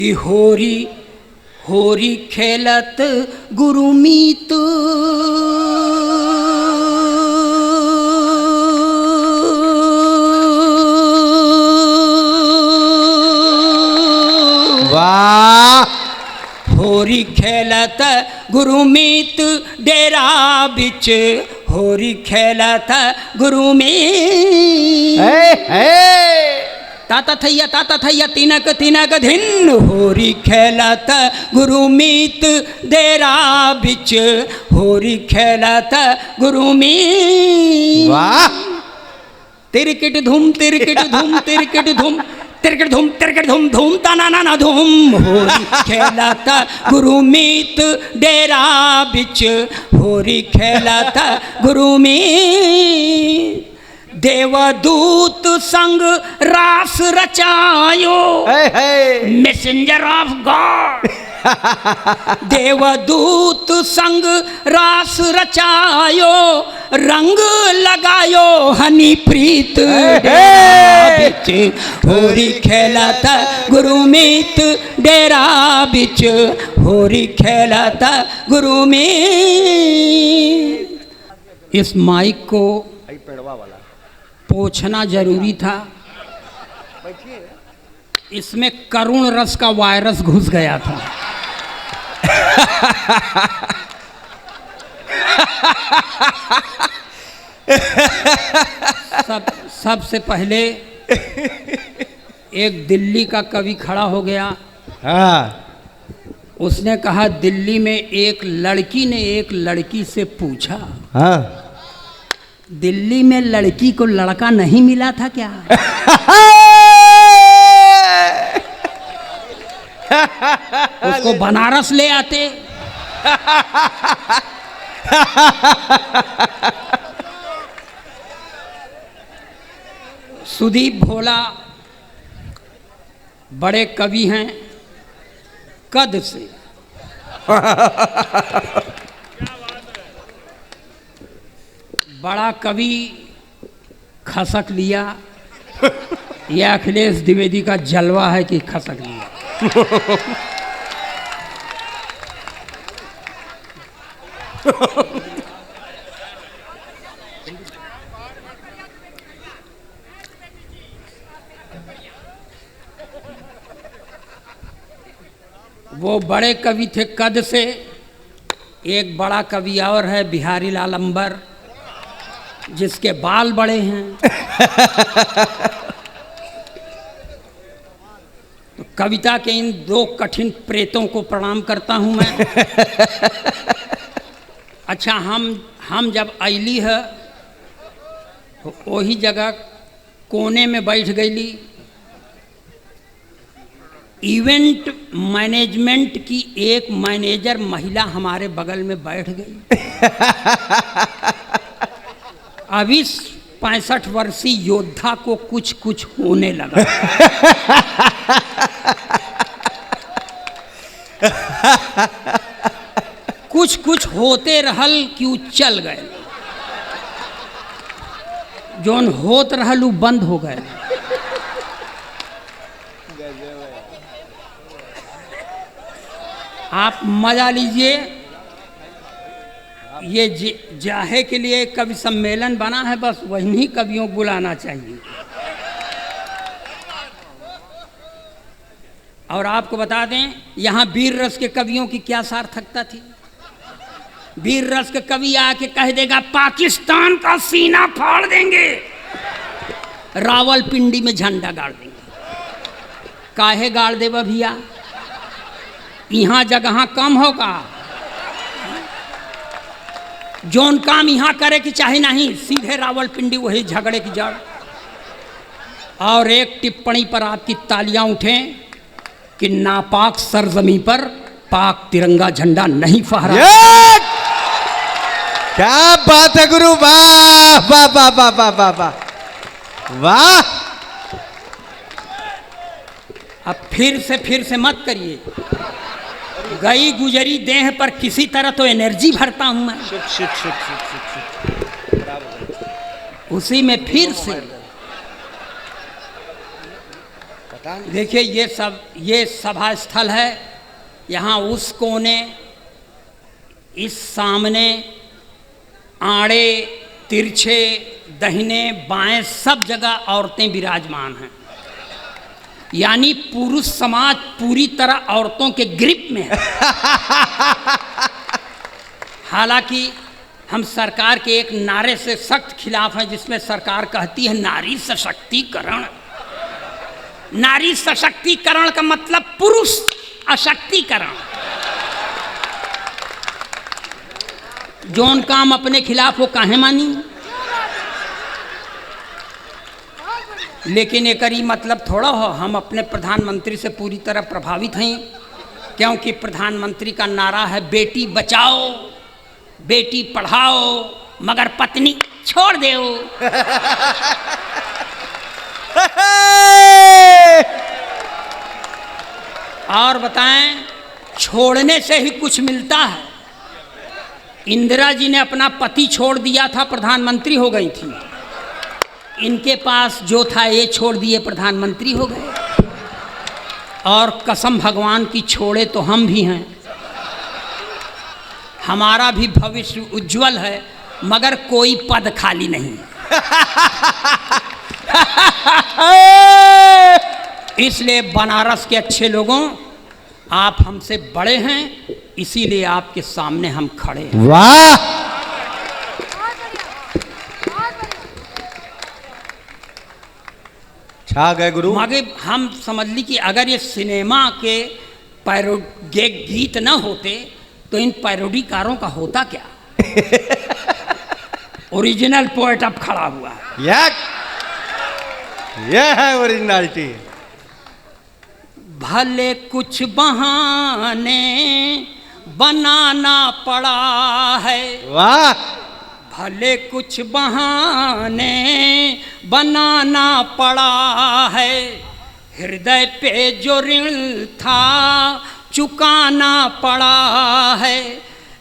कि होरी होरी खेलत गुरुमीत वाह। होरी खेलत गुरुमीत डेरा बिच होरी खेलत गुरुमीत ताता थैया तिनक तिनक धिन होरी खेलत गुरुमीत डेरा बिच होरी खेलत गुरुमीत। वाह। तिरकिट धूम तिरकिट धूम तिरकिट धूम तिरकिट धूम धूम तना ना धूम होरी खेलत गुरुमीत डेरा बिच होरी खेलत गुरुमीत। देवदूत संग रास रचायो मैसेंजर ऑफ गॉड देवदूत संग रास रचायो रंग लगायो हनी प्रीत बिच होरी खेलत गुरुमीत डेरा बिच होरी खेलत गुरुमीत। इस माइक को पोंछना जरूरी था, इसमें करुण रस का वायरस घुस गया था। सबसे पहले एक दिल्ली का कवि खड़ा हो गया। उसने कहा दिल्ली में एक लड़की ने एक लड़की से पूछा, दिल्ली में लड़की को लड़का नहीं मिला था क्या? उसको बनारस ले आते। सुदीप भोला बड़े कवि हैं कद से। बड़ा कवि खसक लिया। यह अखिलेश द्विवेदी का जलवा है कि खसक लिया। वो बड़े कवि थे कद से। एक बड़ा कवि और है बिहारी लाल अंबर, जिसके बाल बड़े हैं। तो कविता के इन दो कठिन प्रेतों को प्रणाम करता हूं मैं। अच्छा, हम जब अली है वही जगह कोने में बैठ गईली। इवेंट मैनेजमेंट की एक मैनेजर महिला हमारे बगल में बैठ गई। अभी 65 वर्षीय योद्धा को कुछ कुछ होने लगा। कुछ कुछ होते रहल क्यों चल गए, जोन होत रहल उ बंद हो गए। आप मजा लीजिए। ये जाहे के लिए कवि सम्मेलन बना है, बस वही कवियों को बुलाना चाहिए। और आपको बता दें, यहाँ वीर रस के कवियों की क्या सार्थकता थी। वीर रस के कवि आके कह देगा पाकिस्तान का सीना फाड़ देंगे, रावलपिंडी में झंडा गाड़ देंगे। काहे गाड़ देवा भैया, यहाँ जगह कम होगा। जोन काम यहाँ करे कि चाहे नहीं, सीधे रावलपिंडी वही झगड़े की जड़। और एक टिप्पणी पर आपकी तालियां उठें कि नापाक सरजमी पर पाक तिरंगा झंडा नहीं फहरा। क्या बात है गुरु, वाह वाह वाह वाह वाह वाह वाह वाह। अब फिर से मत करिए। गई गुजरी देह पर किसी तरह तो एनर्जी भरता हूं मैं। उसी में फिर से पता नहीं। देखिए ये सभा स्थल है। यहाँ उस कोने, इस सामने, आड़े तिरछे, दाहिने बाएं सब जगह औरतें विराजमान हैं। यानी पुरुष समाज पूरी तरह औरतों के ग्रिप में है। हालांकि हम सरकार के एक नारे से सख्त खिलाफ हैं, जिसमें सरकार कहती है नारी सशक्तिकरण। नारी सशक्तिकरण का मतलब पुरुष अशक्तिकरण। जौन काम अपने खिलाफ हो काहे मानी। लेकिन एक मतलब थोड़ा हो हम अपने प्रधानमंत्री से पूरी तरह प्रभावित हैं, क्योंकि प्रधानमंत्री का नारा है बेटी बचाओ बेटी पढ़ाओ मगर पत्नी छोड़ दो। और बताएं, छोड़ने से ही कुछ मिलता है। इंदिरा जी ने अपना पति छोड़ दिया था, प्रधानमंत्री हो गई थी। इनके पास जो था ये छोड़ दिए, प्रधानमंत्री हो गए। और कसम भगवान की छोड़े तो हम भी हैं। हमारा भी भविष्य उज्जवल है, मगर कोई पद खाली नहीं। इसलिए बनारस के अच्छे लोगों, आप हमसे बड़े हैं, इसीलिए आपके सामने हम खड़े हैं। वाह, छा गए गुरु। मगर हम समझ ली कि अगर ये सिनेमा के गीत न होते तो इन पैरोडीकारों का होता क्या। ओरिजिनल पोएट अब खड़ा हुआ है। यह है ओरिजिनलिटी। भले कुछ बहाने बनाना पड़ा है। वाह, भले कुछ बहाने बनाना पड़ा है। हृदय पे जो ऋण था चुकाना पड़ा है।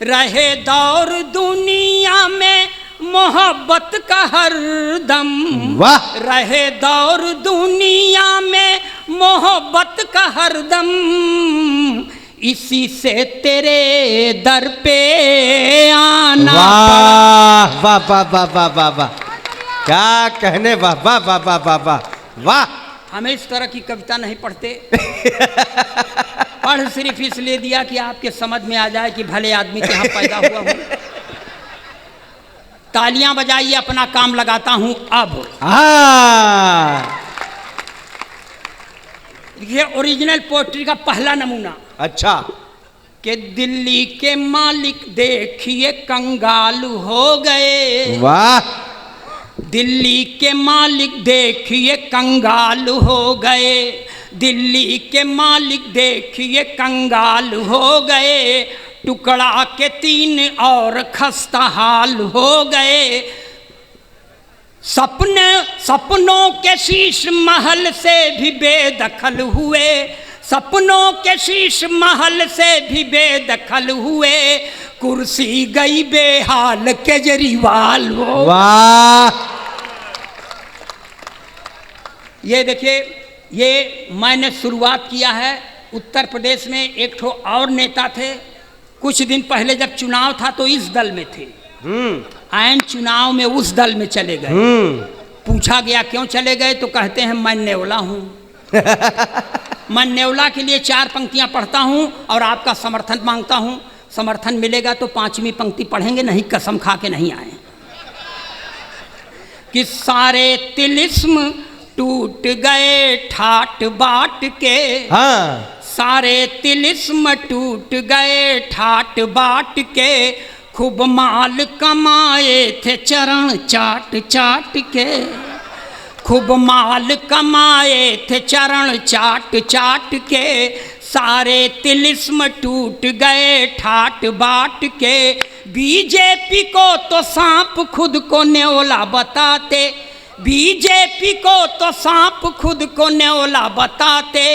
रहे दौर दुनिया में मोहब्बत का हरदम। वाह, रहे दौर दुनिया में मोहब्बत का हरदम। इसी से तेरे दर पे आना। वाह वाह वाह वाह वाह वाह वाह, क्या कहने। वाह वाह वाह वाह वाह वाह वाह। हमें इस तरह की कविता नहीं पढ़ते। पढ़ सिर्फ इसलिए दिया कि आपके समझ में आ जाए कि भले आदमी के यहाँ पैदा हुआ हूँ। तालियां बजाइए, अपना काम लगाता हूँ अब। ये ओरिजिनल पोएट्री का पहला नमूना। अच्छा। कि दिल्ली के मालिक देखिए कंगाल हो गए। वाह, दिल्ली के मालिक देखिए कंगाल हो गए। दिल्ली के मालिक देखिए कंगाल हो गए। टुकड़ा के 3 और खस्ता हाल हो गए। सपनों के शीश महल से भी बेदखल हुए। सपनों के शीश महल से भी बेदखल हुए। कुर्सी गई बेहाल केजरीवाल हो। वाह। ये देखिए, ये मैंने शुरुआत किया है। उत्तर प्रदेश में एक ठो और नेता थे, कुछ दिन पहले जब चुनाव था तो इस दल में थे। ऐन चुनाव में उस दल में चले गए। पूछा गया क्यों चले गए, तो कहते हैं मैं नेवला हूँ। मैं नेवला के लिए 4 पंक्तियाँ पढ़ता हूँ और आपका समर्थन मांगता हूँ। समर्थन मिलेगा तो 5वीं पंक्ति पढ़ेंगे, नहीं कसम खा के नहीं आए। कि सारे तिलिस्म टूट गए ठाट बाट के। हाँ। सारे तिलिस्म टूट गए ठाट बाट के। खूब माल कमाए थे चरण चाट चाट के। खूब माल कमाए थे चरण चाट चाट के। सारे तिलिस्म टूट गए ठाट बाट के। बीजेपी को तो सांप खुद को न्योला बताते। बीजेपी को तो सांप खुद को न्योला बताते।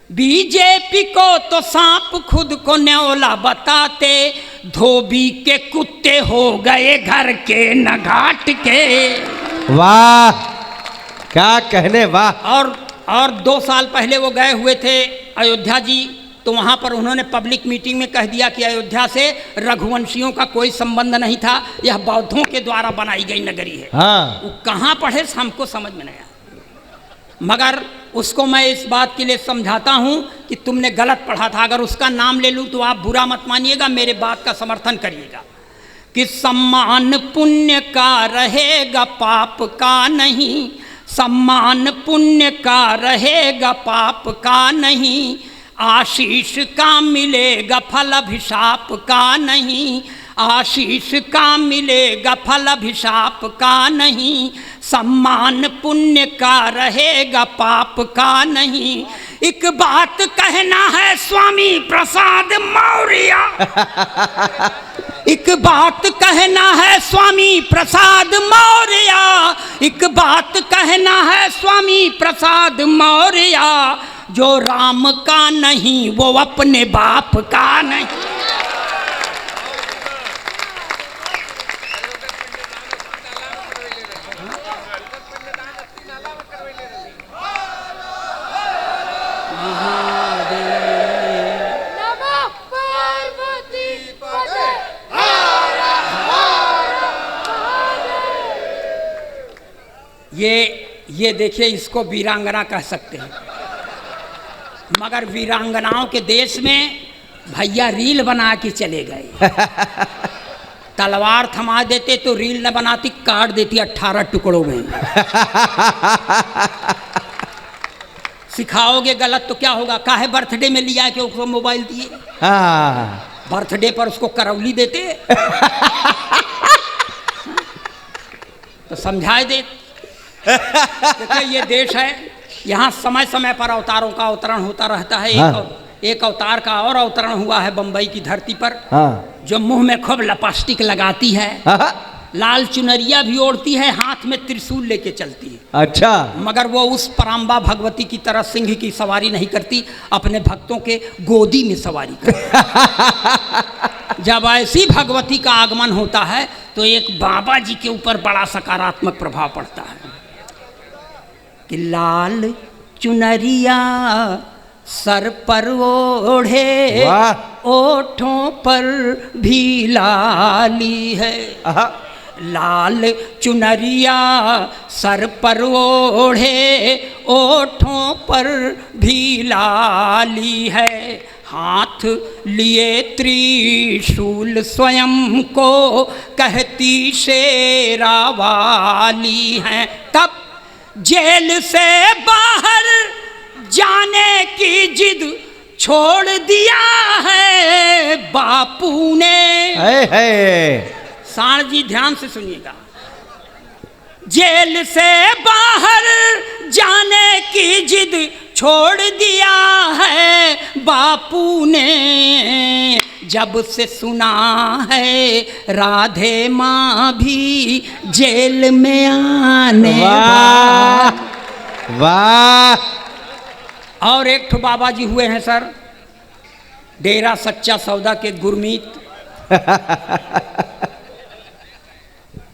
बीजेपी को तो सांप खुद को न्योला बताते। धोबी के कुत्ते हो गए घर के न घाट के। वाह, क्या कहने। वाह। और और 2 साल पहले वो गए हुए थे अयोध्या जी, तो वहाँ पर उन्होंने पब्लिक मीटिंग में कह दिया कि अयोध्या से रघुवंशियों का कोई संबंध नहीं था, यह बौद्धों के द्वारा बनाई गई नगरी है। हाँ। वो कहाँ पढ़े हमको समझ में नहीं आया, मगर उसको मैं इस बात के लिए समझाता हूँ कि तुमने गलत पढ़ा था। अगर उसका नाम ले लूँ तो आप बुरा मत मानिएगा, मेरे बात का समर्थन करिएगा कि सम्मान पुण्य का रहेगा पाप का नहीं, सम्मान पुण्य का रहेगा पाप का नहीं, आशीष का मिलेगा फल अभिशाप का नहीं, आशीष का मिलेगा फल अभिशाप का नहीं, सम्मान पुण्य का रहेगा पाप का नहीं। एक बात कहना है स्वामी प्रसाद मौर्य, एक बात कहना है स्वामी प्रसाद मौर्य, एक बात कहना है स्वामी प्रसाद मौर्य, जो राम का नहीं वो अपने बाप का नहीं। ये देखिए, इसको वीरांगना कह सकते हैं, मगर वीरांगनाओं के देश में भैया रील बना के चले गए। तलवार थमा देते तो रील न बनाती, काट देती 18 टुकड़ों में। सिखाओगे गलत तो क्या होगा? काहे बर्थडे में लिया कि उसको मोबाइल दिए? बर्थडे पर उसको करौली देते तो समझाए दे। देखिए ये देश है, यहाँ समय समय पर अवतारों का अवतरण होता रहता है। एक अवतार का और अवतरण हुआ है बंबई की धरती पर, जो मुंह में खूब लपास्टिक लगाती है, लाल चुनरिया भी ओढ़ती है, हाथ में त्रिशूल लेके चलती है। अच्छा। मगर वो उस पराम्बा भगवती की तरह सिंह की सवारी नहीं करती, अपने भक्तों के गोदी में सवारी करती। जब ऐसी भगवती का आगमन होता है तो एक बाबा जी के ऊपर बड़ा सकारात्मक प्रभाव पड़ता है कि लाल चुनरिया सर पर ओढ़े, ओठों पर भी लाली है। लाल चुनरिया सर पर ओढ़े, ओठों पर भी लाली है, हाथ लिए त्रिशूल स्वयं को कहती शेरा वाली है। तब जेल से बाहर जाने की जिद छोड़ दिया है बापू ने। साण जी ध्यान से सुनिएगा, जेल से बाहर जाने की जिद छोड़ दिया है बापू ने, जब से सुना है राधे माँ भी जेल में आने। वाह वाह। और एक ठो बाबा जी हुए हैं सर, डेरा सच्चा सौदा के गुरमीत।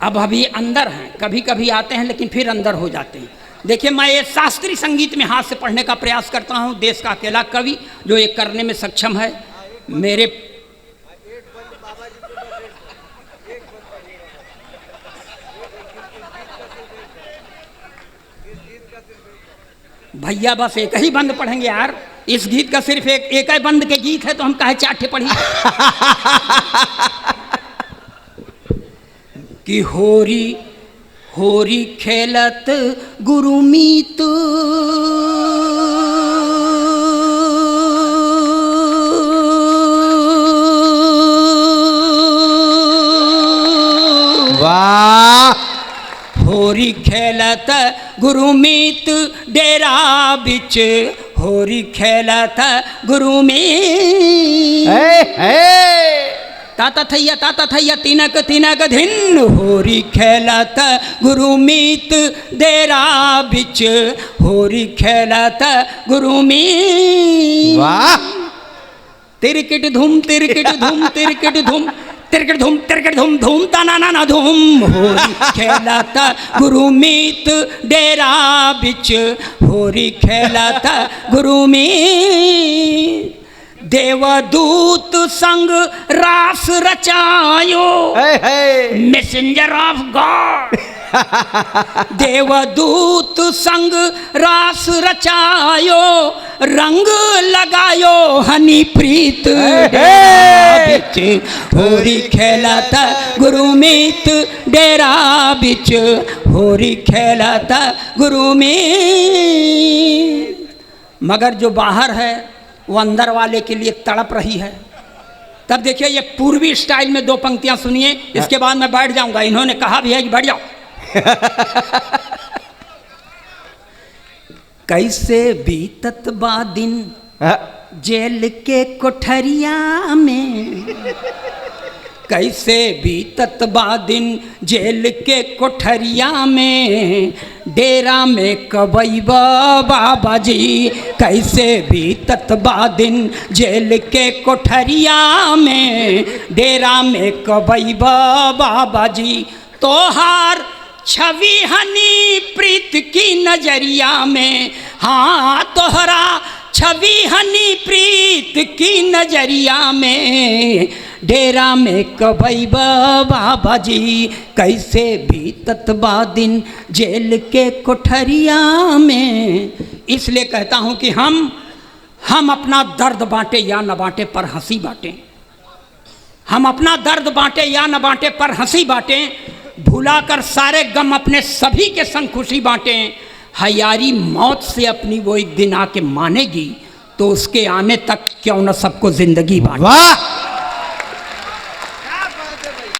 अब अभी अंदर हैं, कभी कभी आते हैं लेकिन फिर अंदर हो जाते हैं। देखिए मैं ये शास्त्रीय संगीत में हाथ से पढ़ने का प्रयास करता हूँ, देश का अकेला कवि जो ये करने में सक्षम है। मेरे भैया बस एक ही बंद पढ़ेंगे यार, इस गीत का सिर्फ एक ही बंद के गीत है तो हम काहे 4 ठे पढ़ी। कि होरी होरी खेलत गुरुमीत, वाह। होरी खेलत गुरुमीत डेरा बिच, होरी खेलत गुरुमीत। ताता थैया तिनक तिनक धिन, होरी खेलत गुरुमीत डेरा बिच, होरी खेलत गुरुमीत। वाह। तिरकिट धूम तिरकिट धूम तिरकिट धूम, तिरकट धूम धूम तना ना ना धूम होरी खेलता गुरुमीत डेरा बिच होरी खेलता गुरुमीत देवदूत संग रास रचायो मैसेंजर ऑफ गॉड देवदूत संग रास रचायो रंग लगायो हनी प्रीत बिच होरी खेलता गुरुमीत डेरा बिच होरी खेलता गुरुमीत। मगर जो बाहर है वो अंदर वाले के लिए तड़प रही है। तब देखिए ये पूर्वी स्टाइल में दो पंक्तियां सुनिए, इसके बाद मैं बैठ जाऊंगा। इन्होंने कहा भी है कि बैठ जाओ। कैसे बीतत बा दिन जेल के कोठरिया में, कैसे बीतत बा दिन जेल के कोठरिया में, डेरा में कबैबा बाबा जी कैसे बीतत बा दिन जेल के कोठरिया में, डेरा में कबैबा बाबा जी तोहार छवि हनी प्रीत की नजरिया में, हाँ तोहरा छवि हनी प्रीत की नजरिया में, डेरा में कबैबा बाबा जी कैसे बीतत बा दिन जेल के कोठरिया में। इसलिए कहता हूँ कि हम अपना दर्द बांटे या न बांटे पर हंसी बांटें, हम अपना दर्द बांटे या न बांटे पर हंसी बांटें, भुलाकर सारे गम अपने सभी के संग खुशी बांटें। हयारी मौत से अपनी वो एक दिन आके मानेगी तो उसके आने तक क्यों न सबको जिंदगी बांटे। वाह